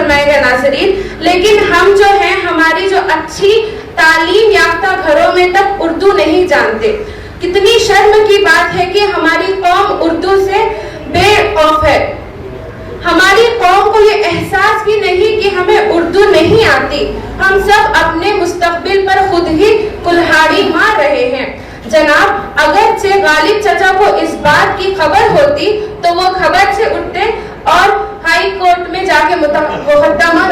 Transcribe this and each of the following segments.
فرمائے گا ناظرین، لیکن ہم جو ہیں ہماری جو اچھی تعلیم یافتہ گھروں میں تک اردو نہیں جانتے. کتنی شرم کی بات ہے کہ ہماری قوم اردو سے بے خوف ہے. ہماری قوم کو یہ احساس بھی نہیں کہ ہمیں اردو نہیں آتی. ہم سب اپنے مستقبل پر خود ہی کلہاڑی مار رہے ہیں. جناب، اگرچہ غالب چچا کو اس بات کی خبر ہوتی تو وہ خبر سے اٹھتے اور ہائی کورٹ میں جا کے مقدمہ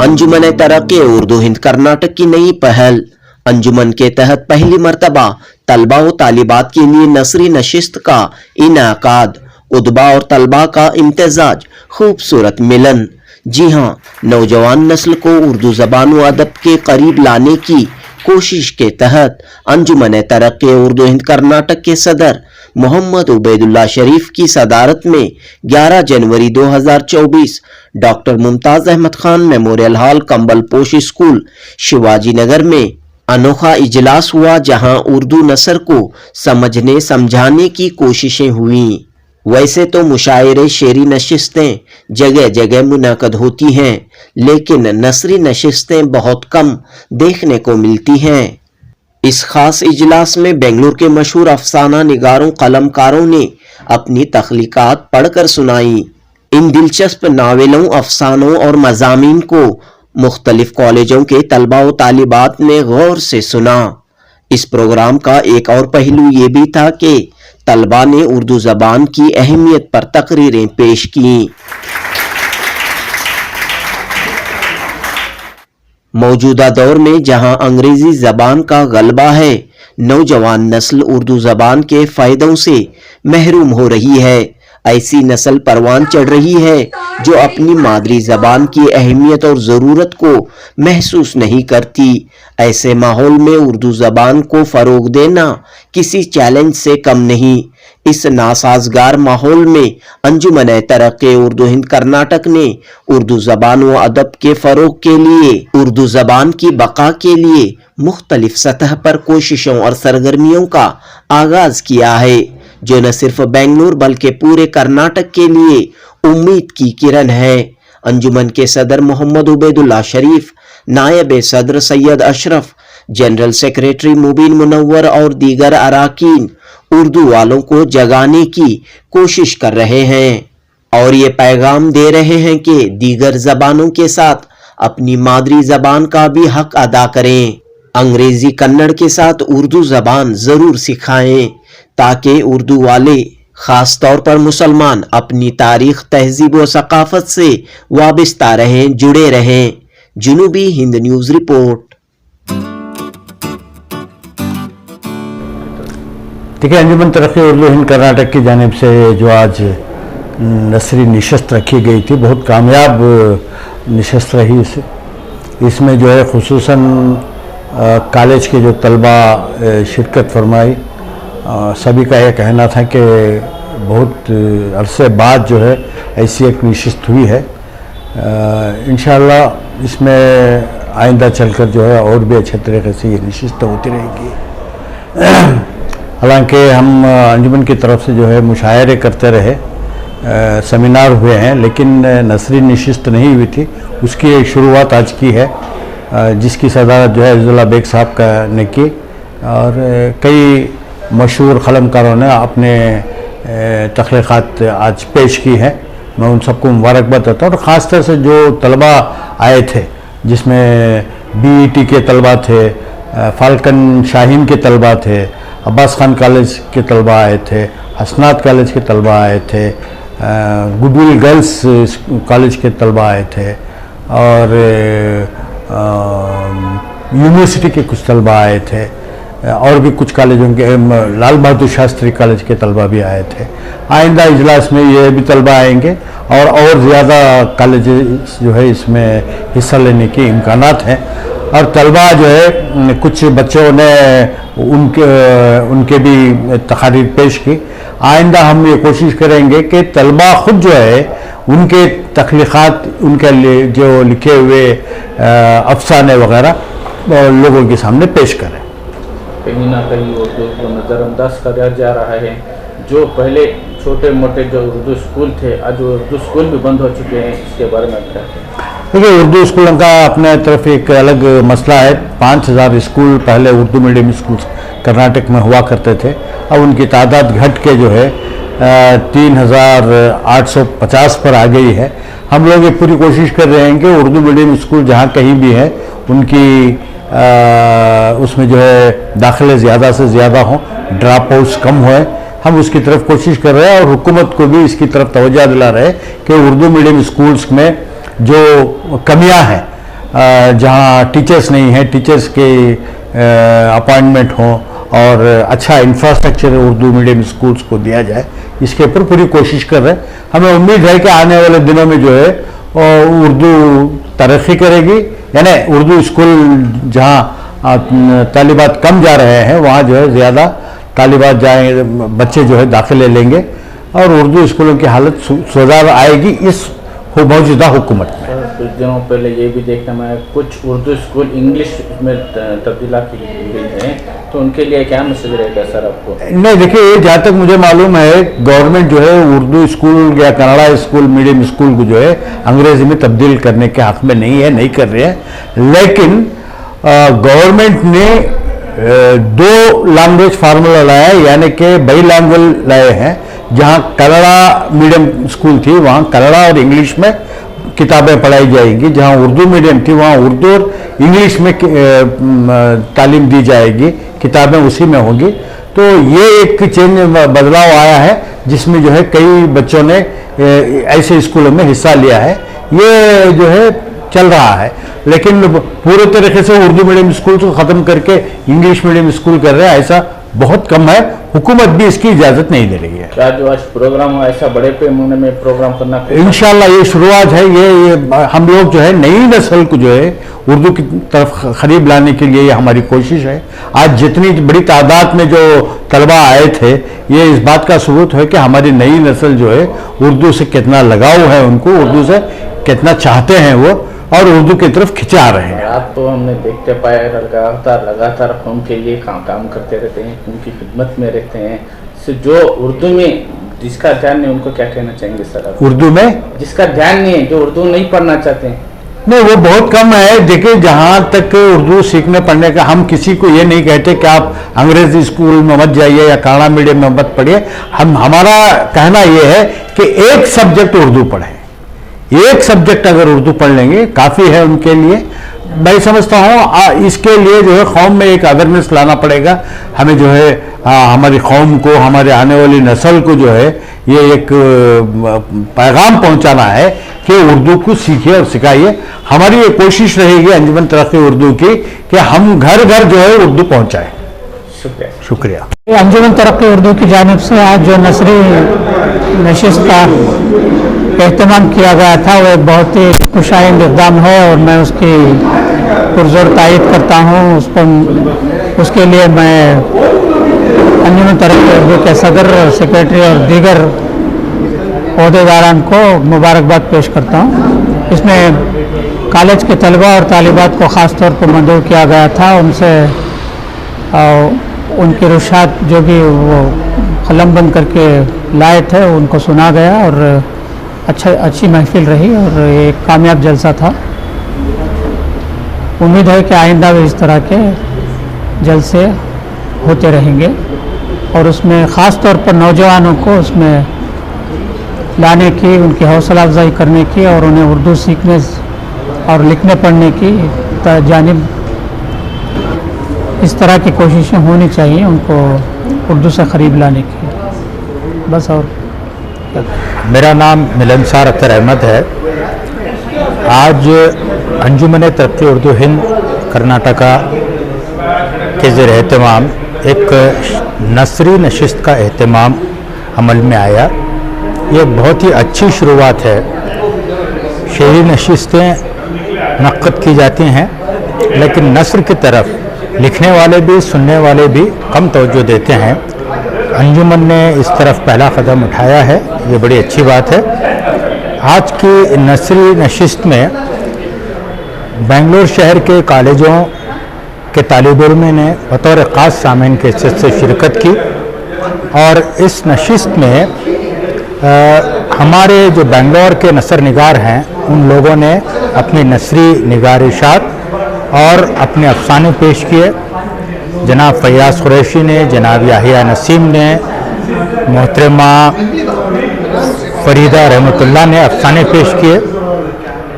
انجمن ترقی اردو ہند کرناٹک کی نئی پہل. انجمن کے تحت پہلی مرتبہ طلباء و طالبات کے لیے نثری نشست کا انعقاد. ادبا اور طلباء کا امتزاج، خوبصورت ملن. جی ہاں، نوجوان نسل کو اردو زبان و ادب کے قریب لانے کی کوشش کے تحت انجمن ترقی اردو ہند کرناٹک کے صدر محمد عبید اللہ شریف کی صدارت میں 11 جنوری 2024 ڈاکٹر ممتاز احمد خان میموریل ہال کمبل پوش اسکول شیواجی نگر میں انوکھا اجلاس ہوا، جہاں اردو نثر کو سمجھنے سمجھانے کی کوششیں ہوئیں. ویسے تو مشاعرے شعری نشستیں جگہ جگہ منعقد ہوتی ہیں، لیکن نثری نشستیں بہت کم دیکھنے کو ملتی ہیں. اس خاص اجلاس میں بنگلور کے مشہور افسانہ نگاروں قلم کاروں نے اپنی تخلیقات پڑھ کر سنائیں. ان دلچسپ ناولوں، افسانوں اور مضامین کو مختلف کالجوں کے طلباء و طالبات نے غور سے سنا. اس پروگرام کا ایک اور پہلو یہ بھی تھا کہ طلباء نے اردو زبان کی اہمیت پر تقریریں پیش کیں. موجودہ دور میں جہاں انگریزی زبان کا غلبہ ہے، نوجوان نسل اردو زبان کے فائدوں سے محروم ہو رہی ہے. ایسی نسل پروان چڑھ رہی ہے جو اپنی مادری زبان کی اہمیت اور ضرورت کو محسوس نہیں کرتی. ایسے ماحول میں اردو زبان کو فروغ دینا کسی چیلنج سے کم نہیں. اس ناسازگار ماحول میں انجمن ترقی اردو ہند کرناٹک نے اردو زبان و ادب کے فروغ کے لیے، اردو زبان کی بقا کے لیے مختلف سطح پر کوششوں اور سرگرمیوں کا آغاز کیا ہے، جو نہ صرف بنگلور بلکہ پورے کرناٹک کے لیے امید کی کرن ہے. انجمن کے صدر محمد عبید اللہ شریف، نائب صدر سید اشرف، جنرل سیکریٹری مبین منور اور دیگر اراکین اردو والوں کو جگانے کی کوشش کر رہے ہیں اور یہ پیغام دے رہے ہیں کہ دیگر زبانوں کے ساتھ اپنی مادری زبان کا بھی حق ادا کریں. انگریزی کنڑ کے ساتھ اردو زبان ضرور سکھائیں تاکہ اردو والے، خاص طور پر مسلمان، اپنی تاریخ، تہذیب و ثقافت سے وابستہ رہیں، جڑے رہیں. جنوبی ہند نیوز رپورٹ. دیکھیں، انجمن ترقی اردو ہند کرناٹک کی جانب سے جو آج نثری نشست رکھی گئی تھی، بہت کامیاب نشست رہی. اس میں جو ہے خصوصاً کالج کے جو طلباء شرکت فرمائی. سبھی کا یہ کہنا تھا کہ بہت عرصے بعد جو ہے ایسی ایک نشست ہوئی ہے. انشاءاللہ اس میں آئندہ چل کر جو ہے اور بھی اچھے طریقے سے یہ نشست ہوتی رہے گی. حالانکہ ہم انجمن کی طرف سے جو ہے مشاعرے کرتے رہے، سیمینار ہوئے ہیں، لیکن نثری نشست نہیں ہوئی تھی. اس کی شروعات آج کی ہے، جس کی صدارت جو ہے عزیز اللہ بیگ صاحب نے کی، اور کئی مشہور قلم کاروں نے اپنے تخلیقات آج پیش کی ہیں. میں ان سب کو مبارکباد دیتا ہوں، اور خاص طور سے جو طلباء آئے تھے، جس میں BET کے طلباء تھے، فالکن شاہین کے طلباء تھے، عباس خان کالج کے طلباء آئے تھے، حسنات کالج کے طلباء آئے تھے، گڈ ول گرلز کالج کے طلباء آئے تھے، اور یونیورسٹی کے کچھ طلباء آئے تھے، اور بھی کچھ کالجوں کے، لال بہادر شاستری کالج کے طلباء بھی آئے تھے. آئندہ اجلاس میں یہ بھی طلباء آئیں گے، اور زیادہ کالجز جو ہے اس میں حصہ لینے کے امکانات ہیں. اور طلباء جو ہے کچھ بچوں نے ان کے بھی تقاریر پیش کی. آئندہ ہم یہ کوشش کریں گے کہ طلباء خود جو ہے ان کے تخلیقات، ان کے جو لکھے ہوئے افسانے وغیرہ لوگوں کے سامنے پیش کریں. کہیں نہ کہیں اردو کو نظر انداز کیا جا رہا ہے. जो पहले छोटे मोटे जो उर्दू स्कूल थे आज वो उर्दू स्कूल भी बंद हो चुके हैं, इसके बारे में क्या कहें? देखिए, उर्दू स्कूलों का अपने तरफ एक अलग मसला है। 5000 स्कूल पहले उर्दू मीडियम स्कूल कर्नाटक में हुआ करते थे, अब उनकी तादाद घट के जो है 3850 पर आ गई है। हम लोग ये पूरी कोशिश कर रहे हैं कि उर्दू मीडियम स्कूल जहाँ कहीं भी है उनकी उसमें जो है दाखिले ज़्यादा से ज़्यादा हों, ड्रॉप आउट्स कम होए। हम उसकी तरफ कोशिश कर रहे हैं और हुकूमत को भी इसकी तरफ तवज्जो दिला रहे हैं कि उर्दू मीडियम स्कूल्स में जो कमियां हैं, जहां टीचर्स नहीं हैं, टीचर्स के अपॉइंटमेंट हों और अच्छा इंफ्रास्ट्रक्चर उर्दू मीडियम स्कूल्स को दिया जाए, इसके ऊपर पूरी कोशिश कर रहे हैं। हमें उम्मीद है कि आने वाले दिनों में जो है उर्दू तरक्की करेगी, यानी उर्दू स्कूल जहां तालिबात कम जा रहे हैं वहाँ जो है ज़्यादा तालिबात जाएंगे, बच्चे जो है दाखिले लेंगे और उर्दू स्कूलों की हालत सुधार आएगी इस मौजूदा हुकूमत में। कुछ दिनों पहले ये भी देखने में आया कुछ उर्दू स्कूल इंग्लिश में तब्दीला की गई हैं, तो उनके लिए क्या मैसेज रहेगा सर आपको? नहीं, देखिए, जहाँ तक मुझे मालूम है गवर्नमेंट जो है उर्दू स्कूल या कन्नड़ा स्कूल मीडियम स्कूल को जो है अंग्रेजी में तब्दील करने के हक में नहीं है, नहीं कर रहे हैं। लेकिन गवर्नमेंट ने 2 लैंग्वेज फार्मूला लाया, यानी कि बाइलैंग्वेज लाए हैं। जहाँ कन्नड़ा मीडियम स्कूल थी वहाँ कन्नड़ा और इंग्लिश में किताबें पढ़ाई जाएगी, जहाँ उर्दू मीडियम थी वहाँ उर्दू और इंग्लिश में तालीम दी जाएगी, किताबें उसी में होंगी। तो ये एक चेंज बदलाव आया है जिसमें जो है कई बच्चों ने ऐसे स्कूलों में हिस्सा लिया है, ये जो है चल रहा है। लेकिन पूरे तरीके से उर्दू मीडियम स्कूल को ख़त्म करके इंग्लिश मीडियम स्कूल कर रहे हैं ऐसा बहुत कम है, हुकूमत भी इसकी इजाज़त नहीं दे रही है। क्या जो आज प्रोग्राम हो ऐसा बड़े पैमाने में प्रोग्राम करना? इंशाल्लाह ये शुरुआत है। ये हम लोग जो है नई नस्ल को जो है उर्दू की तरफ करीब लाने के लिए ये हमारी कोशिश है। आज जितनी बड़ी तादाद में जो तलबा आए थे ये इस बात का सबूत है कि हमारी नई नस्ल जो है उर्दू से कितना लगाव है, उनको उर्दू से कितना चाहते हैं वो और उर्दू की तरफ खिंचा रहे हैं। आप तो हमने देखते पाए लगातार कौम के लिए काम करते रहते हैं, उनकी खिदमत में रहते हैं। जो उर्दू में जिसका ध्यान नहीं उनको क्या कहना चाहेंगे सर आप? उर्दू में जिसका ध्यान नहीं है, जो उर्दू नहीं पढ़ना चाहते हैं? नहीं, वो बहुत कम है। देखिए, जहाँ तक उर्दू सीखने पढ़ने का, हम किसी को ये नहीं कहते कि आप अंग्रेजी स्कूल में मत जाइए या कन्नड़ा मीडियम में मत पढ़िए। हमारा कहना ये है कि एक सब्जेक्ट उर्दू पढ़ें, एक सब्जेक्ट अगर उर्दू पढ़ लेंगे काफ़ी है उनके लिए। मैं समझता हूँ इसके लिए जो है कौम में एक अवेयरनेस लाना पड़ेगा। हमें जो है हमारी कौम को, हमारे आने वाली नस्ल को जो है ये एक पैगाम पहुँचाना है कि उर्दू को सीखिए और सिखाइए। हमारी ये कोशिश रहेगी अंजुमन तरक्की उर्दू की कि हम घर घर जो है उर्दू पहुँचाएँ। शुक्रिया। अंजुमन तरक्की उर्दू की जानिब से आज जो नसरी नशिस्त का एहतमाम किया गया था वो एक बहुत ही खुशाइंद इक़दाम है और मैं उसकी पुरज़ोर तायद करता हूँ। उसके लिए मैं अंजुमन तरक्की उर्दू के सदर, सेक्रेटरी और दीगर ओहदेदारान को मुबारकबाद पेश करता हूँ। इसमें कॉलेज के तलबा और तालिबात को ख़ास तौर पर मदऊ किया गया था, उनसे उनकी रुशात जो भी वो कलम बंद करके लाए थे उनको सुना गया और अच्छी महफिल रही और एक कामयाब जलसा था। उम्मीद है कि आइंदा भी इस तरह के जलसे होते रहेंगे और उसमें ख़ास तौर पर नौजवानों को उसमें लाने की, उनकी हौसला अफजाई करने की और उन्हें उर्दू सीखने और लिखने पढ़ने की जानिब इस तरह की कोशिशें होनी चाहिए, उनको उर्दू से करीब लाने की। बस और मेरा नाम मिलनसार अख्तर अहमद है। आज अंजुमन तरक्की उर्दू हिंद कर्नाटका के ज़ेर एहतमाम एक नसरी नशिस्त का एहतमाम अमल में आया। ये बहुत ही अच्छी शुरुआत है। शेरी नशिस्तें मुनक्कद की जाती हैं लेकिन नस्र की तरफ लिखने वाले भी सुनने वाले भी कम तवज्जो देते हैं। अंजुमन ने इस तरफ पहला कदम उठाया है, ये बड़ी अच्छी बात है। आज की नसरी नशिस्त में बेंगलोर शहर के कॉलेजों के तालिब इल्म ने बतौर ख़ास सामीन के से शिरकत की اور اس نشست میں ہمارے جو بنگلور کے نثر نگار ہیں ان لوگوں نے اپنی نثری نگارشات اور اپنے افسانے پیش کیے. جناب فیاض قریشی نے، جناب یحییٰ نسیم نے، محترمہ فریدہ رحمۃ اللہ نے افسانے پیش کیے.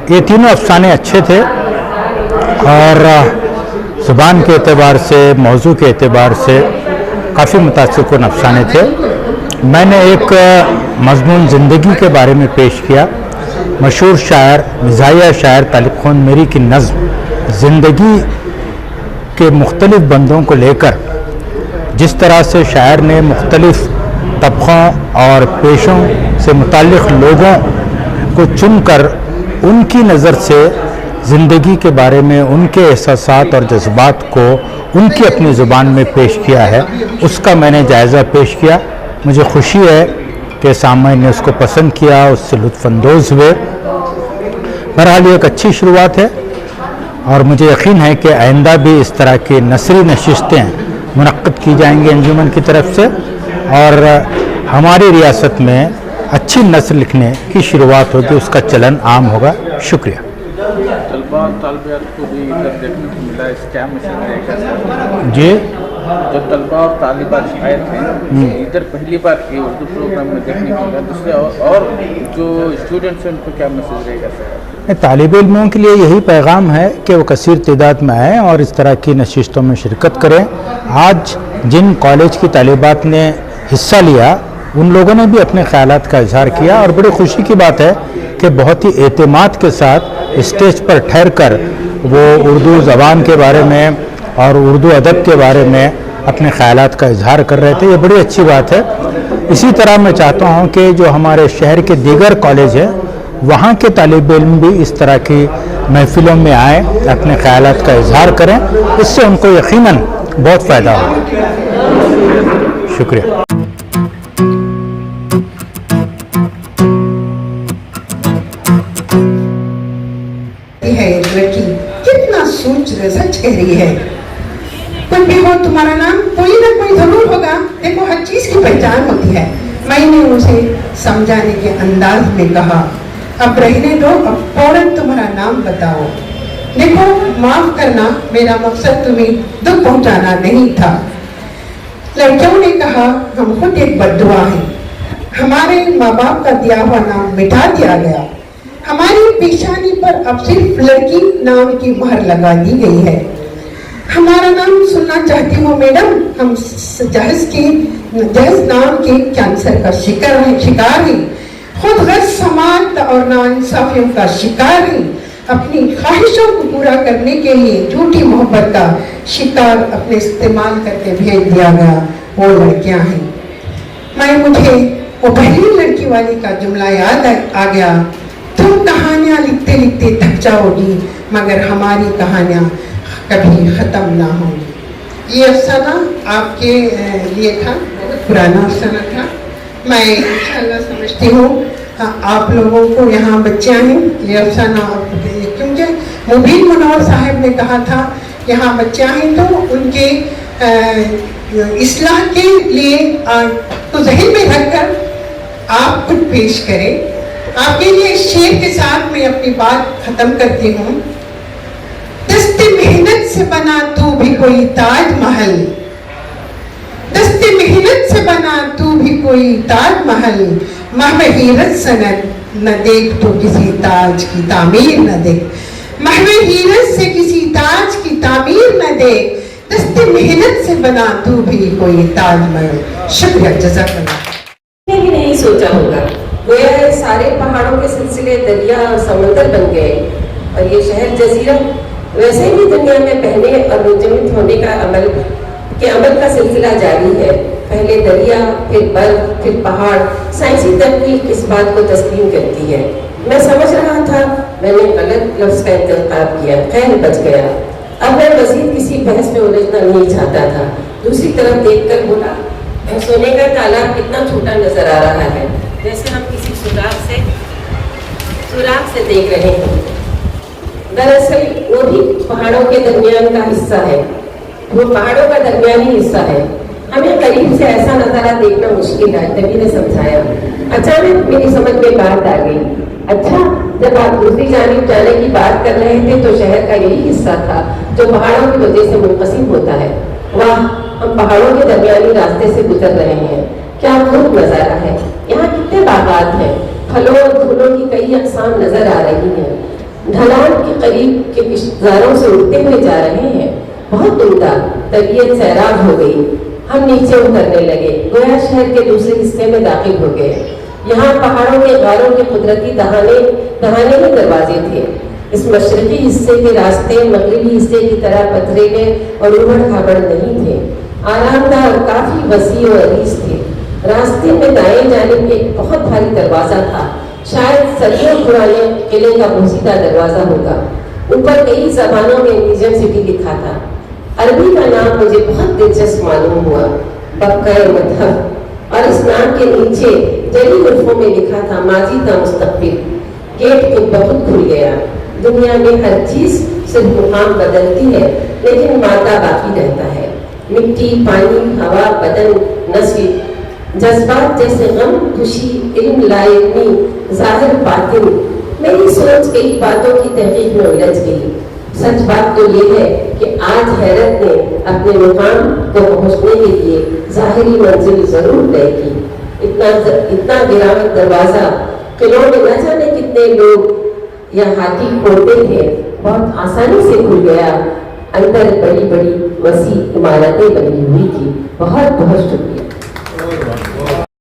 یہ تینوں افسانے اچھے تھے اور زبان کے اعتبار سے، موضوع کے اعتبار سے کافی متاثر کن افسانے تھے. میں نے ایک مضمون زندگی کے بارے میں پیش کیا. مشہور شاعر، مزاحیہ شاعر طالب خان میری کی نظم زندگی کے مختلف بندوں کو لے کر جس طرح سے شاعر نے مختلف طبقوں اور پیشوں سے متعلق لوگوں کو چن کر ان کی نظر سے زندگی کے بارے میں ان کے احساسات اور جذبات کو ان کی اپنی زبان میں پیش کیا ہے، اس کا میں نے جائزہ پیش کیا. مجھے خوشی ہے کہ سامعین نے اس کو پسند کیا، اس سے لطف اندوز ہوئے. بہرحال یہ ایک اچھی شروعات ہے اور مجھے یقین ہے کہ آئندہ بھی اس طرح کی نثری نشستیں منعقد کی جائیں گی انجمن کی طرف سے اور ہماری ریاست میں اچھی نثر لکھنے کی شروعات ہوگی، اس کا چلن عام ہوگا. شکریہ. طلباء طالبات کو بھی ادھر دیکھنے کو ملا، اس کیا مسئلہ رہے گا؟ جی، جو طلباء اور طالبات شاعر ہیں ادھر پہلی بار یہ اردو پروگرام میں دیکھنے کو ملا، دوسرے اور جو اسٹوڈنٹس ہیں ان کو کیا میسج رہے گا سر؟ طالب علموں کے لیے یہی پیغام ہے کہ وہ کثیر تعداد میں آئیں اور اس طرح کی نشستوں میں شرکت کریں. آج جن کالج کی طالبات نے حصہ لیا ان لوگوں نے بھی اپنے خیالات کا اظہار کیا اور بڑی خوشی کی بات ہے کہ بہت ہی اعتماد کے ساتھ اسٹیج پر ٹھہر کر وہ اردو زبان کے بارے میں اور اردو ادب کے بارے میں اپنے خیالات کا اظہار کر رہے تھے. یہ بڑی اچھی بات ہے. اسی طرح میں چاہتا ہوں کہ جو ہمارے شہر کے دیگر کالج ہیں وہاں کے طالب علم بھی اس طرح کی محفلوں میں آئیں، اپنے خیالات کا اظہار کریں، اس سے ان کو یقیناً بہت فائدہ ہوگا. شکریہ. لڑکی کتنا سوچ سچ کہہ رہی ہے. کچھ بھی ہو تمہارا نام کوئی نہ کوئی ضرور ہوگا. دیکھو ہر چیز کی پہچان ہوتی ہے. میں نے اسے سمجھانے کے انداز میں کہا اب رہنے دو، اب فوراً تمہارا نام بتاؤ. دیکھو معاف کرنا، میرا مقصد تمہیں دکھ پہنچانا نہیں تھا. لڑکیوں نے کہا ہم خود ایک بددعا ہیں، ہمارے ماں باپ کا دیا ہوا نام مٹا دیا گیا، ہماری پیشانی پر اب صرف لڑکی نام کی مہر لگا دی گئی ہے. ہمارا نام سننا چاہتی ہوں میڈم؟ ہم جہیز نام کے کینسر کا شکار ہیں، خود غرض سماعت اور ناانصافیوں کا شکار ہیں، اپنی خواہشوں کو پورا کرنے کے لیے جھوٹی محبت کا شکار اپنے استعمال کر کے بھیج دیا گیا. وہ لڑکیاں ہیں. مجھے وہ پہلی لڑکی والی کا جملہ یاد آ گیا، تم کہانیاں لکھتے لکھتے تھک جاؤ گی مگر ہماری کہانیاں کبھی ختم نہ ہوں گی. یہ افسانہ آپ کے لیے تھا، بہت پرانا افسانہ تھا. میں انشاءاللہ سمجھتی ہوں آپ لوگوں کو یہاں بچیاں ہیں، یہ افسانہ کیونکہ مبین منور صاحب نے کہا تھا یہاں بچیاں ہیں تو ان کے اصلاح کے لیے تو ذہن میں رکھ کر آپ خود پیش کریں. آپ کے لیے شعر کے ساتھ میں اپنی بات ختم کرتی ہوں. دست محنت سے بنا تو بھی کوئی تاج محل، دست محنت سے بنا تو بھی کوئی تاج محل، محو حیرت سند نہ دیکھ تو کسی تاج کی تعمیر نہ دیکھ، محو حیرت سے کسی تاج کی تعمیر نہ دیکھ، دست محنت سے بنا تو بھی کوئی تاج محل. شکریہ، جزاک اللہ. بھی نہیں سوچا ہوگا گویا سارے پہاڑوں کے سلسلے دریا اور سمندر بن گئے اور یہ شہر جزیرہ ویسے ہی دنیا میں پہلے اور منجمد ہونے کا عمل کا سلسلہ جاری ہے. پہلے دریا، پھر برف، پھر پہاڑ. سائنسی تحقیق اس بات کو تسلیم کرتی ہے. میں سمجھ رہا تھا میں نے غلط لفظ کا انتخاب کیا، خیر بچ گیا. اب میں مزید کسی بحث میں الجھنا نہیں چاہتا تھا. دوسری طرف دیکھ کر بولا سونے کا تالاب کتنا چھوٹا نظر آ رہا ہے، جیسے ہم کسی سوراخ سے دیکھ رہے ہیں. دراصل وہ بھی پہاڑوں کے درمیان کا حصہ ہے، وہ پہاڑوں کا درمیانی حصہ ہے. हमें करीब से ऐसा नजारा देखना मुश्किल है, तभी ने समझाया। अचानक मेरी समझ में बात आ गई, अच्छा जब आप दूसरी जानिब जाने की बात कर रहे थे तो शहर का यही हिस्सा था जो पहाड़ों की वजह से मुनक़सिम होता है। वाह, हम पहाड़ों के दरमियानी रास्ते से गुजर रहे हैं, क्या खूब नजारा है। यहाँ कितने बागात हैं, फलों और फूलों की कई अक़साम नजर आ रही हैं, ढलान के करीब के किश्तजारों से उड़ते हुए जा रहे हैं। बहुत उम्दा, तबीयत सैराब हो गई। हम नीचे उतरने लगे, गोया शहर के दूसरे हिस्से में दाखिल हो गए। यहाँ पहाड़ों के गारों के कुदरती दहाने के दरवाजे थे। इस मशरकी हिस्से के रास्ते मगरबी हिस्से की तरह पथरीले और उबड़ खाबड़ नहीं थे, आरामदाह और काफी वसी और अरीज थे। रास्ते में दाएं जानिब एक बहुत भारी दरवाजा था, शायद सदियों पुराने किले का पोशीदा दरवाजा होगा। ऊपर कई जबानों में म्यूजियम सिटी लिखा था। अरबी का नाम मुझे बहुत दिलचस्प मालूम हुआ, बक्का मधहब, और इस नाम के नीचे जली हरफों में लिखा था माजी था मुस्तकबिल। गेट को बहुत खुल गया। दुनिया में हर चीज सिर्फ मुकाम बदलती है, लेकिन मादा बाकी रहता है। मिट्टी, पानी, हवा, बदन, नस्ल, जज्बात जैसे गम, खुशी, इल्म, लायकनी, जाहिर, बातिन। मेरी सोच कई बातों की तहकीक में उलझ गई। सच बात तो ये है कि आज हैरत ने अपने मुकाम को पहुंचने के लिए जाहिरी मंजिल जरूर तय की। इतना गिरावट दरवाजा किलों में न जाने कितने लोग या हाथी खोलते थे, बहुत आसानी से खुल गया। अंदर बड़ी बड़ी वसी इमारतें बनी हुई थी। बहुत बहुत शुक्रिया।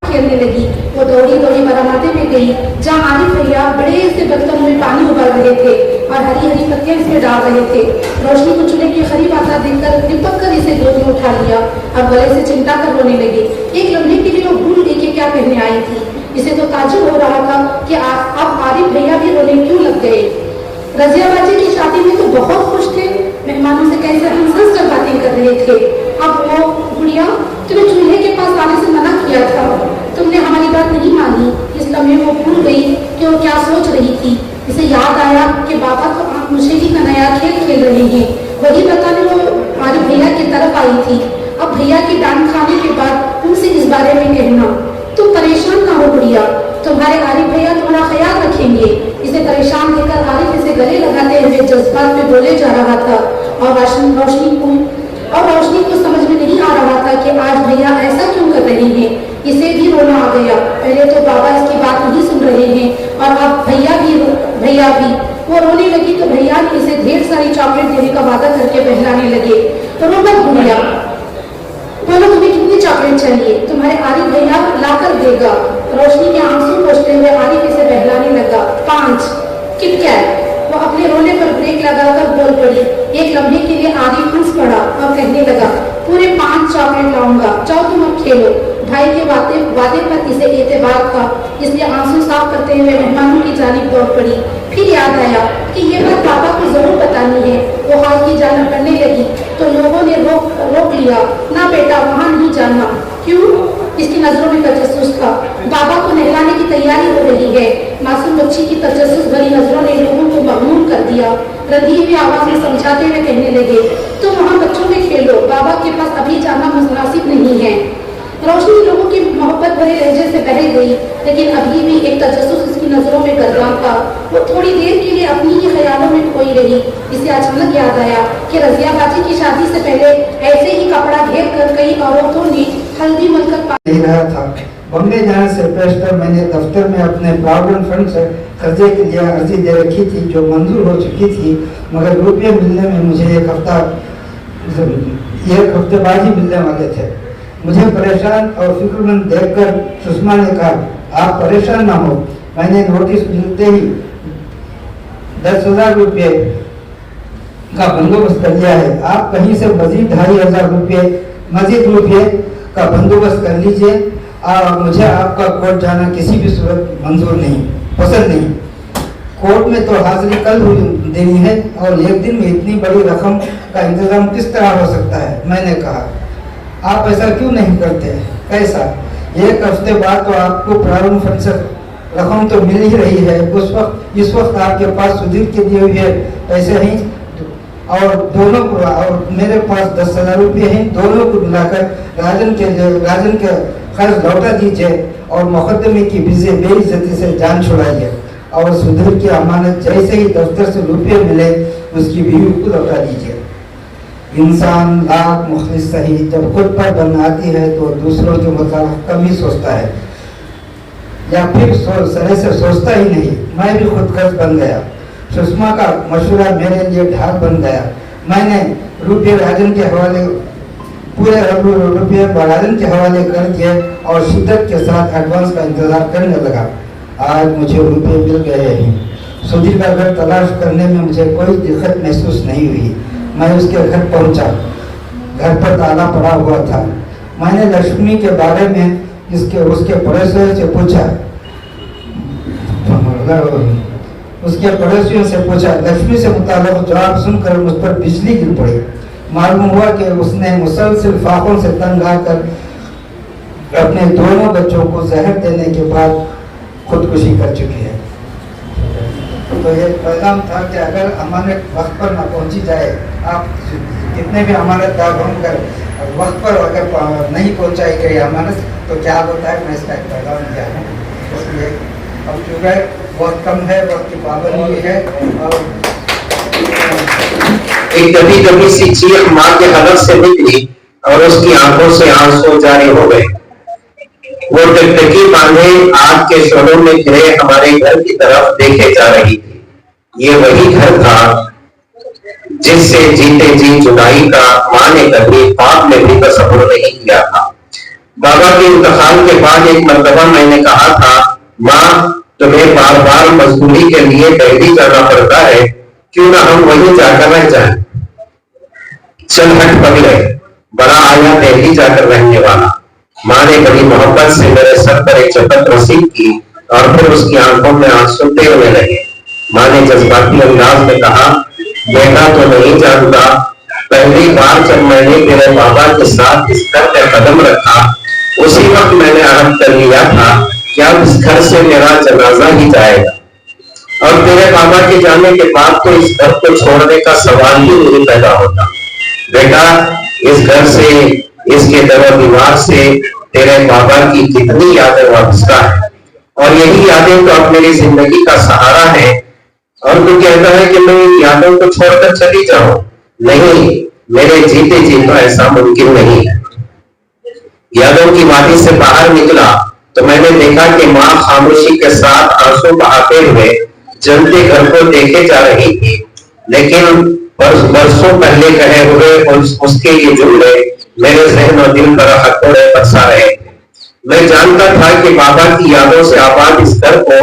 खेलने लगी, वो दौड़ी दौड़ी बरामदे में गई जहाँ आरिफ भैया बड़े से बर्तन में पानी उबाल रहे थे और हरी हरी पत्तियां इसमें डाल रहे थे। रोशनी को चूल्हे के करीब आता देखकर लिपक कर इसे गोद में उठा लिया और गले से चिंता कर रोने लगे। एक लम्हे के लिए वो भूल गई कि क्या पहने आई थी। इसे तो ताज्जुब हो रहा था कि अब आरिफ भैया भी रोने क्यों लग गए। रजिया बाजी की शादी में तो बहुत खुश थे, मेहमानों से कैसे हंस कर बातें कर रहे थे। अब वो गुड़िया, तुम्हें चूल्हे के पास आने से मना किया था, तुमने हमारी बात नहीं मानी। इस लम्हे वो भूल गई कि वो क्या सोच रही थी। इसे याद आया कि बाबा तो आप मुझे ही का नया खेल खेल रहे हैं। वही बताने वो आरिफ भैया की तरफ आई थी। अब भैया की डांट खाने के बाद उनसे इस बारे में कहना। तुम परेशान ना हो गुड़िया, तुम्हारे आरिफ भैया तुम्हारा ख्याल रखेंगे। इसे परेशान देखकर आरिफ इसे गले लगाते हुए जज्बात में बोले जा रहा था और रोशनी को समझ में नहीं आ रहा था कि आज भैया ऐसा क्यों कर रहे हैं। इसे भी रोना आ गया। पहले तो बाबा इसकी बात नहीं सुन रहे हैं और अब भैया भी। वो रोने लगी तो भैया ने इसे ढेर सारी चॉकलेट देने का वादा करके बहलाने लगे। तो रो मत भैया, बोलो तुम्हें कितनी चॉकलेट चाहिए, तुम्हारे आरिफ भैया लाकर देगा। रोशनी के आंसू पोंछते हुए आरिफ इसे बहलाने लगा। 5 किटकैट। वो अपने रोने पर ब्रेक लगाकर बोल पड़ी। एक लम्हे के लिए आरिफ हंस पड़ा और कहने लगा, पूरे 5 चॉकलेट लाऊंगा, जाओ तुम अब खेलो। भाई के वादे पर इसे एतबार था, इसलिए आंसू साफ करते हुए मेहमानों की जानिब दौड़ पड़ी। फिर याद आया कि ये बात पापा को जरूर बतानी है। वो हाल की जानिब बढ़ने लगी तो लोगों ने रोक लिया। ना बेटा, वहाँ नहीं जाना। क्यों? इसकी नजरों में तजस्सुस था। बाबा को नहलाने की तैयारी हो रही है। मासूम बच्ची की तजस्सुस भरी नजरों ने लोगों को मगनून कर दिया। रंधी हुई आवाज में समझाते हुए कहने लगे, तुम वहाँ बच्चों में खेलो, बाबा के पास अभी जाना मुनासिब नहीं है। रोशनी लोगों की मोहब्बत भरे लहजे से बह गई, लेकिन अभी भी एक तजस्सुस उसकी नजरों में गर्दान था। वो थोड़ी देर के लिए अपनी ही ख्यालों में खोई रही। इसे अचानक याद आया कि रजिया बाजी की शादी से पहले ऐसे ही कपड़ा घेर कर कई औरतों ने हल्दी मलकर रहा था। बम्बे जाने से पहले मैंने दफ्तर में अपने प्रॉविडेंट फंड से कर्जे के लिए अर्जी दे रखी थी, जो मंजूर हो चुकी थी, मगर रुपये मिलने में मुझे एक हफ्ते बाद ही मिलने वाले थे। मुझे परेशान और फिक्रमंद देखकर सुषमा ने कहा, आप परेशान ना हो, मैंने नोटिस मिलते ही 10,000 रुपये का बंदोबस्त कर लिया है। आप कहीं से मजीद 2,500 रुपये का बंदोबस्त कर लीजिए। मुझे आपका कोर्ट जाना किसी भी सूरत मंजूर नहीं, पसंद नहीं। कोर्ट में तो हाजिरी कल देनी है और एक दिन में इतनी बड़ी रकम का इंतजाम किस तरह हो सकता है। मैंने कहा, आप ऐसा क्यों नहीं करते? कैसा? 1 हफ्ते बाद तो आपको प्रारंभ फंड से रकम तो मिल ही रही है। इस वक्त आपके पास सुधीर के दिए हुए पैसे ही और दोनों को, और मेरे पास 10,000 रुपये हैं, दोनों को मिलाकर राजन के कर्ज लौटा दीजिए और मुकदमे की बेइज्जती से जान छुड़ाइए और सुधीर की अमानत जैसे ही दफ्तर से रुपये मिले उसकी बीवी को लौटा दीजिए। इंसान लाख मुखलिस सही जब खुद पर बन आती है तो दूसरों के मुताबिक कम ही सोचता है या फिर सरे से सोचता ही नहीं। मैं भी खुदगर्ज बन गया। सुषमा का मशवरा मेरे लिए ढाल बन गया। मैंने रुपये राजन के हवाले पूरे रुपये राजन के हवाले कर दिए और शिद्दत के साथ एडवांस का इंतजार करने लगा। आज मुझे रुपये मिल गए हैं। सुधीर का घर तलाश करने में मुझे कोई दिक्कत महसूस नहीं हुई। मैं उसके घर पहुंचा। घर पर ताला पड़ा हुआ था। मैंने लक्ष्मी के बारे में उसके पड़ोसियों से पूछा लक्ष्मी से मुताल्लिक जवाब सुनकर मुझ पर बिजली गिर पड़ी। मालूम हुआ कि उसने मुसलसल फाकों से तंग आकर अपने दोनों बच्चों को जहर देने के बाद खुदकुशी कर चुकी है। तो ये पैगाम था कि अगर अमानत वक्त पर ना पहुंची जाए, आप कितने भी अमानतदार होकर वक्त पर अगर नहीं पहुंचाई गई अमानत तो क्या होता है, मैं इसका एक पैगाम दिया है। इसलिए अब चूँकि वक्त कम है, वक्त की पाबंदी है और एक दबी दबी सी चीख माँ के हलक से निकली और उसकी आंखों से आंसू जारी हो गए। वो टकटकी बांधे आग के शोलों में घिरे हमारे घर की तरफ देखे जा रही थी। ये वही घर था जिससे जीते जी जुदाई का माँ ने कभी ख्वाब में भी तसव्वुर नहीं किया था। बाबा के इंतकाल के बाद एक मर्तबा मैंने कहा था, माँ तुम्हें बार बार मजदूरी के लिए दिल्ली जाना पड़ता है, क्यों ना हम वहीं जाकर रह जाएं। चल हट पगले, बड़ा आया दिल्ली जाकर रहने वाला। माँ ने बड़ी मोहब्बत से मेरे सर पर एक चपत रसीद की और फिर उसकी आंखों में आंसू टेरने लगे। माँ ने जज्बाती अंदाज में कहा, बेटा तो नहीं जानता, पहली बार जब मैंने तेरे बाबा के साथ इस घर पर कदम रखा उसी वक्त मैंने अहद कर लिया था कि अब इस घर से मेरा जनाजा ही जाएगा और तेरे बाबा के जाने के बाद तो इस घर को छोड़ने का सवाल ही नहीं पैदा होता। बेटा इस घर से, इसके दर दीवार से तेरे बाबा की कितनी यादें वाबस्ता है और यही यादें तो अब मेरी जिंदगी का सहारा है। और तू कहता है कि मैं इन यादों को छोड़कर चली जाऊं। नहीं, मेरे जीते जी तो ऐसा मुमकिन नहीं है। यादों की वादी से बाहर निकला तो मैंने देखा कि माँ खामोशी के साथ आंसू बहाते हुए जलते घर को देखे जा रही थी, लेकिन बरसों पहले कहे हुए उसके ये जुमले मेरे जहन और दिल पर हथौड़े बरसा रहे थे। मैं जानता था कि बाबा की यादों से आबाद इस घर को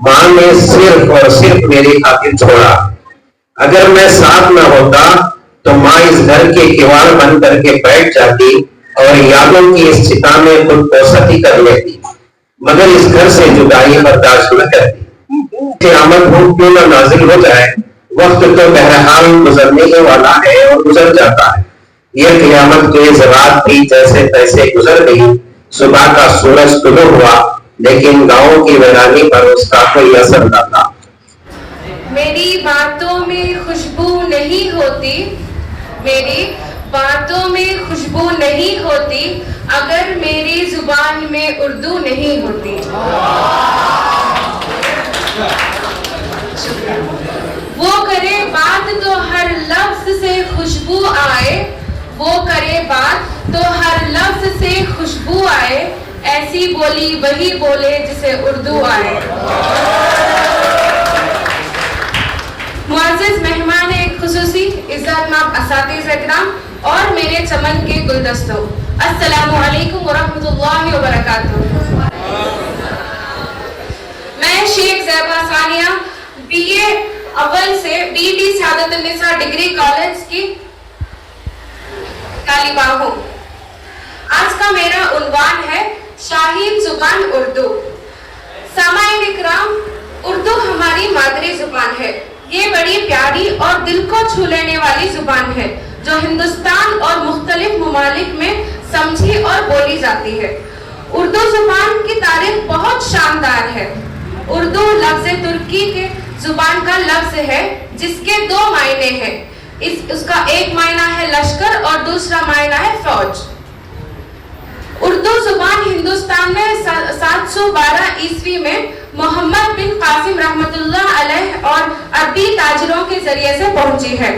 माँ ने सिर्फ और सिर्फ मेरी खातिर छोड़ा। अगर मैं साथ न होता तो माँ इस घर के किवाड़ बंद करके बैठ जाती और यादों की इस चिता में खुद पोसती कर लेती, मगर इस घर से जुदाई बर्दाश्त न करती। क़यामत भूख क्यों न नाजिल हो जाए, वक्त तो बहरहाल गुजरने ही वाला है और गुजर जाता है। यह क़यामत के रात भी जैसे तैसे गुजर गई। सुबह का सूरज तुलू हुआ, लेकिन गांव की वीरानी पर उसका कोई असर न था। मेरी बातों में खुशबू नहीं होती, मेरी बातों में खुशबू नहीं होती अगर मेरी जुबान में उर्दू नहीं होती। वो करे बात तो हर लफ्ज से खुशबू आए, वो करे बात तो हर लफ्ज से खुशबू आए, ऐसी बोली वही बोले जिसे उर्दू आए। मुअज़्ज़िज़ मेहमान खुसूसी, इज़्ज़तमाब असातिज़ इकराम और मेरे चमन के गुलदस्तों, अस्सलामु अलैकुम वरहमतुल्लाहि वबरकातुहू। मैं शेख ज़ैबा सानिया BA अव्वल से BT सआदतुन्निसा डिग्री कॉलेज की तालिबा हूँ। आज का मेरा उन्वान है शाहीन जुबान उर्दू। सामाईन इकराम, उर्दू हमारी मादरी जुबान है। ये बड़ी प्यारी और दिल को छू लेने वाली जुबान है जो हिंदुस्तान और मुख्तलिफ ममालिक में समझी और बोली जाती है। उर्दू जुबान की तारीख बहुत शानदार है। उर्दू लफ्ज़ तुर्की के जुबान का लफ्ज़ है जिसके दो मायने हैं। उसका एक मायना है लश्कर और दूसरा मायना है फौज। उर्दू जुबान हिंदुस्तान में 712 ईस्वी में मोहम्मद बिन कासिम रहमतुल्लाह अलैह और अरबी ताजरों के जरिए से पहुंची है।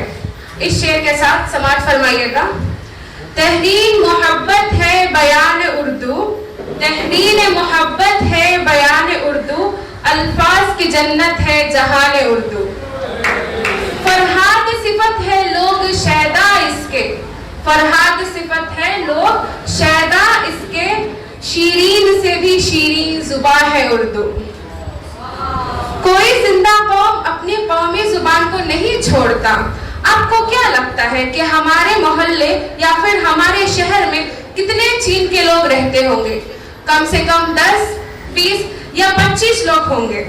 इस शेर के साथ समाप्त फरमाइएगा। तहरीर मोहब्बत है बयान उर्दू, तहरीर मोहब्बत है बयान उर्दू, अल्फाज की जन्नत है जहान उर्दू। फरहाद सिफत है लोग शैदा इसके, फरहाद सिफत है लोग शैदा इसके, शीरीन से भी शीरीन जुबान है उर्दू। कोई जिंदा कौम अपनी कौमी जुबान को नहीं छोड़ता। आपको क्या लगता है कि हमारे मोहल्ले या फिर हमारे शहर में कितने चीन के लोग रहते होंगे? कम से कम 10, 20 या 25 लोग होंगे।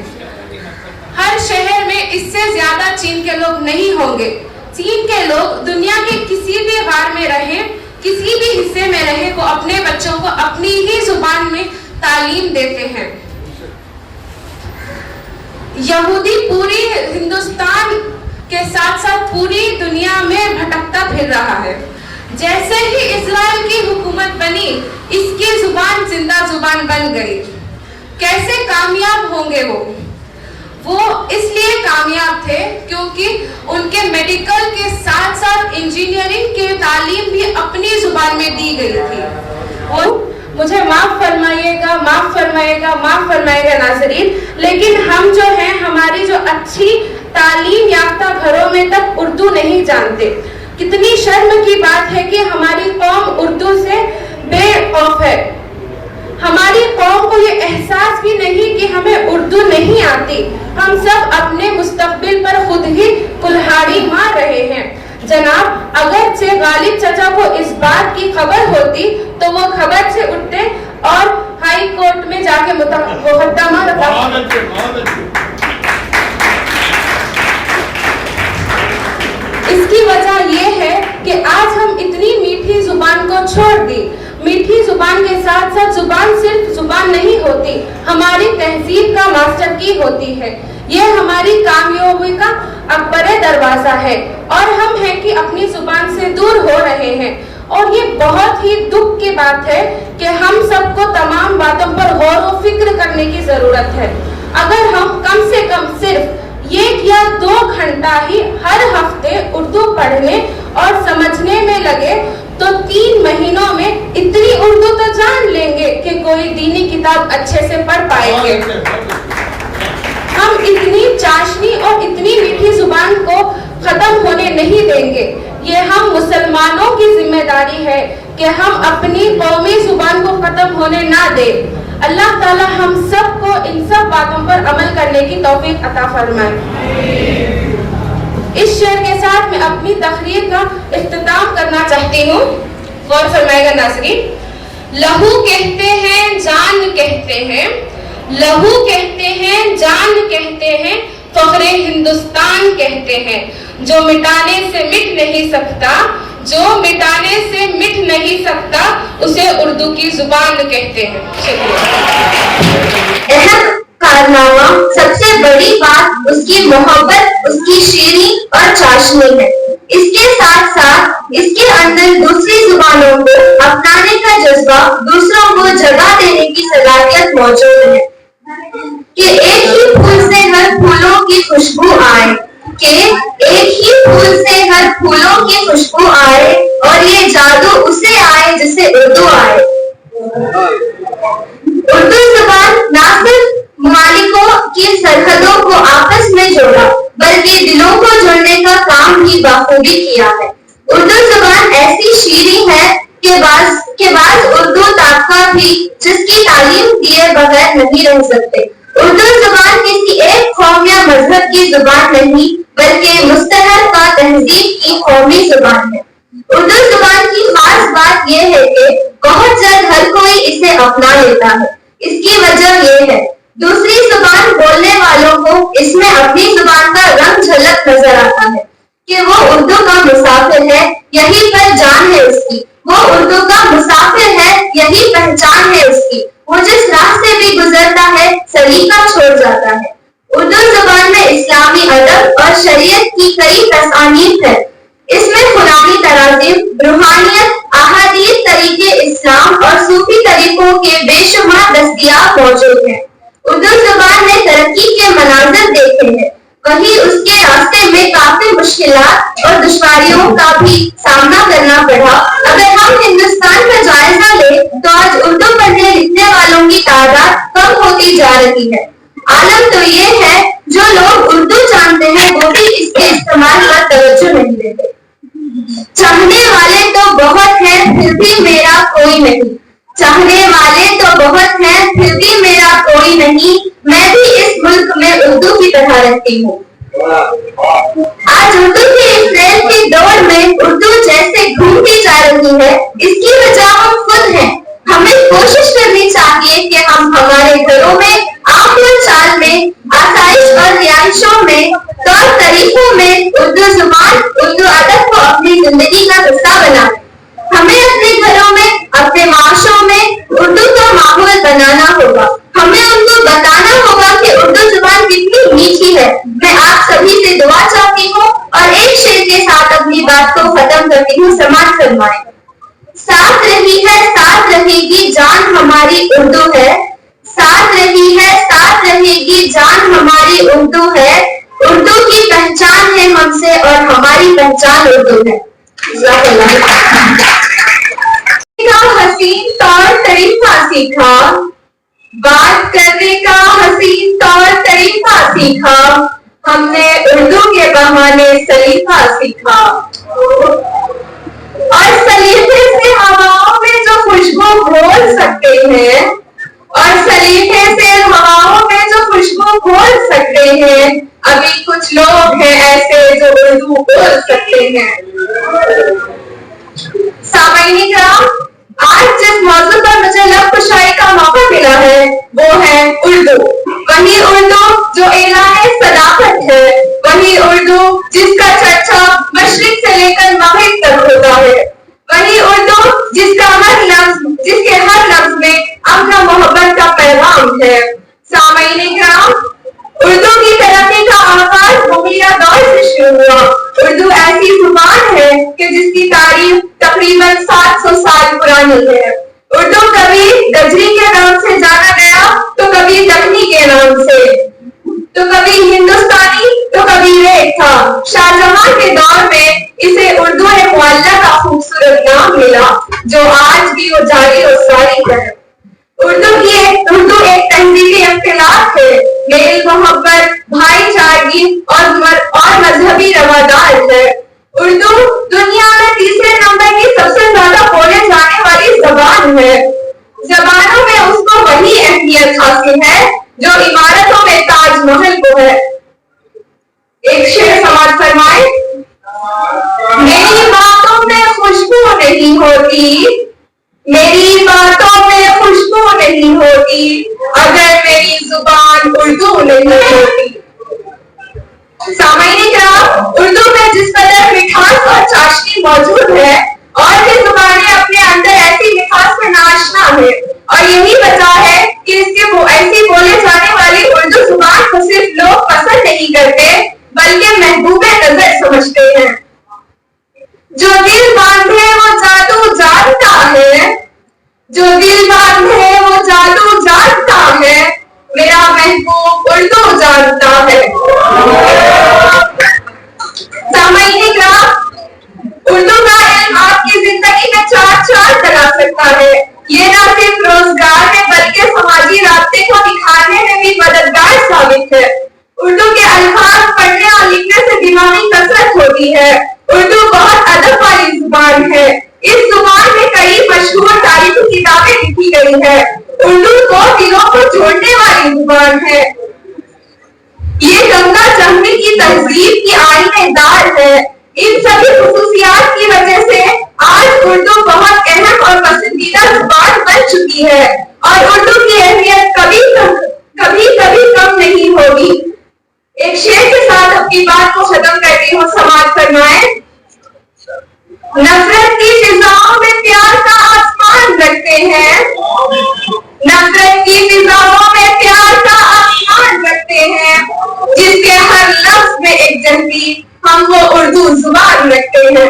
हर शहर में इससे ज्यादा चीन के लोग नहीं होंगे। चीन के लोग दुनिया के किसी भी गार में रहे, किसी भी हिस्से में रहे, को अपने बच्चों को अपनी ही जुबान में तालीम देते हैं। यहूदी पूरी हिंदुस्तान के साथ साथ पूरी दुनिया में भटकता फिर रहा है। जैसे ही इजराइल की हुकूमत बनी, इसकी जुबान जिंदा जुबान बन गई। कैसे कामयाब होंगे वो इसलिए कामयाब थे क्योंकि उनके मेडिकल के साथ साथ इंजीनियरिंग की तालीम भी अपनी जुबान में दी गई थी। और मुझे माफ फरमाइएगा, माफ फरमाइएगा, माफ फरमाइएगा नाज़रीन, लेकिन हम जो हैं, हमारी जो अच्छी तालीम याफ्ता घरों में तक उर्दू नहीं जानते। कितनी शर्म की बात है कि हमारी कौम उर्दू से बेखौफ है। हमारी कौम को ये एहसास भी नहीं कि हमें उर्दू नहीं आती। हम सब अपने मुस्तकबिल पर खुद ही कुल्हाड़ी मार रहे हैं। जनाब, अगर से गालिब चचा को इस बात की खबर होती तो वो खबर से उठते और हाई कोर्ट में जाके मुकदमा इसकी वजह ये है कि आज हम इतनी मीठी जुबान को छोड़ दी। मीठी जुबान के साथ साथ जुबान सिर्फ जुबान नहीं होती, हमारी तहजीब का मास्टर की होती है। ये हमारी कामयाबी का अकबरे दरवाजा है और हम हैं कि अपनी जुबान से दूर हो रहे हैं। और ये बहुत ही दुख की बात है कि हम सबको तमाम बातों पर गौर व फिक्र करने की जरूरत है। अगर हम कम से कम सिर्फ 1 या 2 घंटा ही हर हफ्ते उर्दू पढ़ने और समझने में लगे तो 3 महीनों में इतनी उर्दू तो जान लेंगे कि कोई दीनी किताब अच्छे से पढ़ पाएंगे। हम इतनी चाशनी और इतनी मीठी जुबान को खत्म होने नहीं देंगे। ये हम मुसलमानों की जिम्मेदारी है कि हम अपनी कौमी जुबान को खत्म होने ना दें। अल्लाह ताला हम सबको इन सब बातों पर अमल करने की तौफीक अता फरमाए। इस शेर के साथ मैं अपनी तकरीर का इख्तिताम करना चाहती हूँ। गौर फरमाएगा नाज़रीन। लहू कहते हैं, जान कहते हैं, लहू कहते हैं, जान कहते हैं, फख्रे हिंदुस्तान कहते हैं। जो मिटाने से मिट नहीं सकता, जो मिटाने से मिट नहीं सकता, उसे उर्दू की जुबान कहते हैं। अहम कारनामा, सबसे बड़ी बात उसकी मोहब्बत, उसकी शीरी और चाशनी है। इसके साथ साथ इसके अंदर दूसरी जुबानों को अपनाने का जज्बा, दूसरों को जगह देने की सलाहियत मौजूद है। कि एक ही फूल से हर फूलों की खुशबू आए, कि एक ही फूल से हर फूलों की खुशबू आए, और ये जादू उसे आए जिसे उर्दू आए। उर्दू जुबान ना सिर्फ ममालिकों की सरहदों को आपस में जोड़ा, बल्कि दिलों को जोड़ने का काम भी बखूबी किया है। उर्दू जुबान ऐसी शीरी है कि बाज उर्दू ताक़ा भी जिसकी तालीम दिए बगैर नहीं रह सकते। उर्दू जुबान किसी एक कौम या मजहब की जुबान नहीं, बल्कि मुस्तहर का तहजीब की कौमी जुबान है। उर्दू जुबान की खास बात यह है कि बहुत जल्द हर कोई इसे अपना लेता है। इसकी वजह यह है, दूसरी जुबान बोलने वालों को इसमें अपनी जुबान का रंग झलक नजर आता है कि वो उर्दू का मुसाफिर है, यही पर जान है उसकी। वो उर्दू का मुसाफिर है, यही पहचान है उसकी। वो जिस राह से भी गुजरता है, सलीका छोड़ जाता है। उर्दू जुबान में इस्लामी अदब और शरीयत की कई तसानीफ है। तालीम, रूहानियत, अहादीस, तरीके इस्लाम और सूफी तरीकों के बेशुमार दस्तयाब मौजूद हैं। उर्दू जुबान ने तरक्की के मनाज़िर देखे हैं, वहीं उसके रास्ते में काफी मुश्किलात और दुश्वारियों का भी सामना करना पड़ा। अगर हम हिंदुस्तान का जायजा ले तो आज उर्दू पढ़ने लिखने वालों की तादाद कम होती जा रही है। आलम तो ये है जो लोग उर्दू जानते हैं वो भी इसके इस्तेमाल पर तवज्जो नहीं देते। चाहने वाले तो बहुत हैं फिर भी मेरा कोई नहीं, चाहने वाले तो बहुत हैं फिर भी मेरा कोई नहीं, मैं भी इस मुल्क में उर्दू की तरह रहती हूँ। आज उर्दू की इस रेल की दौड़ में उर्दू जैसे घूमती जा रही है, इसकी वजह हम खुद हैं। हमें कोशिश करनी चाहिए कि हम हमारे घरों में, आम चाल में, आसाइश और रिहाइशों में, तौर तरीकों में उर्दू जुबान, उर्दू अदब को अपनी जिंदगी का हिस्सा बनाएं। हमें अपने घरों में, अपने माशों में उर्दू का माहौल बनाना होगा। हमें उनको बताना होगा कि उर्दू जुबान कितनी मीठी है। मैं आप सभी से दुआ चाहती हूँ और एक शेर के साथ अपनी बात को खत्म करती हूँ। समाज फरमाएं। साथ रही है साथ रहेगी जान हमारी उर्दू है, साथ रही है साथ रहेगी जान हमारी उर्दू है, उर्दू की पहचान है हमसे और हमारी पहचान उर्दू है। हसीन तौर तरीका सीखा, बात करने का हसीन तौर तरीका सीखा, हमने उर्दू के बहाने सलीका सीखा। और सलीके से हवाओं में जो खुशबू घोल सकते हैं, और सलीके से हवाओं में जो खुशबू घोल सकते हैं, अभी कुछ लोग हैं ऐसे जो उर्दू बोल सकते हैं। सामाईन कराम, आज जिस मौजू पर मुझे लब कुशाई का मौका मिला है वो है उर्दू। वही उर्दू जो एलान सदाकत है, वही उर्दू जिसका चर्चा मशरिक से लेकर मगरिब तक होता है, वही उर्दू जिसके हर लफ्ज में अपना मोहब्बत का पैगाम है। सामाईन कराम, उर्दू की तरक्की का आगाज मुगलिया दौर से शुरू हुआ। उर्दू ऐसी जुबान है कि जिसकी तारीख तकरीबन 700 साल पुरानी है। उर्दू कभी गजरी के नाम से जाना गया, तो कभी दखनी के नाम से, तो कभी हिंदुस्तानी, तो कभी रेख था। शाहजहां के दौर में इसे उर्दू मुअल्ला का खूबसूरत नाम मिला, जो आज भी वो जारी और सारी है। उर्दू एक तहजीबी इख्तिलाफ है, मेल मोहब्बत, भाईचारगी और मजहबी रवादार है। उर्दू दुनिया में तीसरे नंबर की सबसे ज्यादा बोले जाने वाली जबान है। जबानों में उसको वही अहमियत हासिल है जो इमारतों में ताजमहल को है। एक शेर समाज फरमाए। मेरी बातों में खुशबू नहीं होती, मेरी बातों में खुशबू नहीं होती, अगर मेरी जुबान उर्दू नहीं होती। सामाईन कराम, उर्दू में जिस कदर मिठास और चाशनी मौजूद है, और भी जुबानें अपने अंदर ऐसी मिठास में नाशना है, और यही वजह है कि इसके वो ऐसी बोले जाने वाली उर्दू जुबान को सिर्फ लोग पसंद नहीं करते बल्कि महबूबे नजर समझते हैं। जो दिल बांधे वो जादू जानता है, जो दिल बांधे वो जादू जानता है, मेरा महबूब उर्दू जानता है। सामाईन कराम, उर्दू का इल्म आपकी जिंदगी में चार करा सकता है। ये न सिर्फ रोजगार में बल्कि समाजी रास्ते को दिखाने में भी मददगार साबित है। उर्दू के अल्फाज पढ़ने और लिखने से दिमागी कसरत होती है। उर्दू बहुत अदब वाली जुबान है। इस जुबान में कई मशहूर तारीखी किताबें लिखी गई है। उर्दू को दिलों को जोड़ने वाली जुबान है। ये गंगा जमुनी की तहजीब की आईनेदार है। इन सभी खुसूसियात की वजह से आज उर्दू बहुत अहम और पसंदीदा जुबान बन चुकी है, और उर्दू की अहमियत कभी कम नहीं होगी। एक शेर के साथ अपनी बात को खत्म करती हूँ। समाज फरमाए। नफरत की फिजाओं में प्यार का आसमान रखते हैं, नफरत की फिजाओं में प्यार का आसमान रखते हैं, जिसके हर लफ्ज में एक जज्बी हम वो उर्दू जुबान रखते हैं।